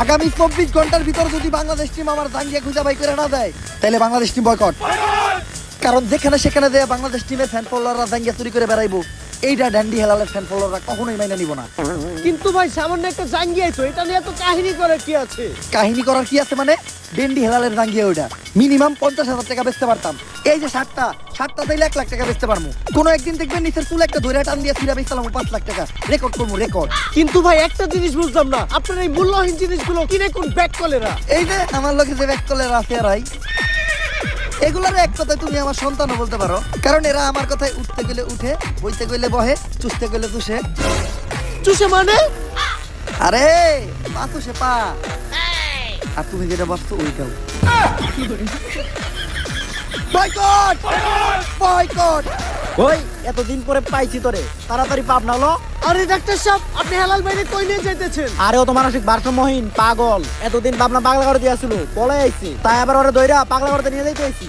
আগামী 24 ঘন্টার ভিতর যদি বাংলাদেশ টিম আমার জাঙ্গিয়া খুঁজে বাই করে না দেয় তাহলে বাংলাদেশ টিম বয়কট। কারণ যেখানে সেখানে দেয় বাংলাদেশ টিমের ফ্যান ফলোয়াররা জাঙ্গিয়া চুরি করে বেড়াইবো, এইটা ড্যান্ডি হেলালের ফ্যান ফলোয়াররা কখনোই মাইনা নিব না। কিন্তু ভাই সামান্য একটা জাঙ্গিয়াই তো, এটা নিয়ে এত কাহিনী করে কি আছে? কাহিনী করার কি আছে মানে? ড্যান্ডি হেলালের জাঙ্গিয়া ওইটা মিনিমাম 50,000 টাকা বেচতে পারতাম। এই যে শার্টটা দিলে 1 লাখ টাকা বেচতে পারবো। কোনো একদিন দেখবেন নিচের চুল একটা ধরে টান দিয়ে ফিরা বেচলাম 5 লাখ টাকা, রেকর্ড করবো রেকর্ড। কিন্তু ভাই একটা জিনিস বুঝলাম না, আপনার এই মূল্যহীন জিনিসগুলো কিনে কোন ব্যাক কলেরা? এই যে আমার লোকে যে ব্যাক কলের আছে রাই, এগুলার এক কথায় তুমি আমার সন্তানও বলতে পারো। কারণ এরা আমার কথায় উঠতে গেলে উঠে, বইতে গেলে বহে, চুষতে গেলে চুষে। চুষে মানে? আরে পা চুষে পা। আর তুমি যেটা বসছো ওইটাও। Boycott boycott. ওই এতদিন পরে পাইছি তোরে, তাড়াতাড়ি পাপ না হলো। আরে ডাক্তার সাহেব, আপনি হেলাল ভাইরে কই নিয়ে যাইতেছেন? আরে ও তো মানসিক ভারসাম্যহীন পাগল, এতদিন ভাবনা পাগলা করে দিয়েছিল, পলাই আইছি, তাই আবার ওরা দইরা পাগলা করতে নিয়ে যাইতে আইছি।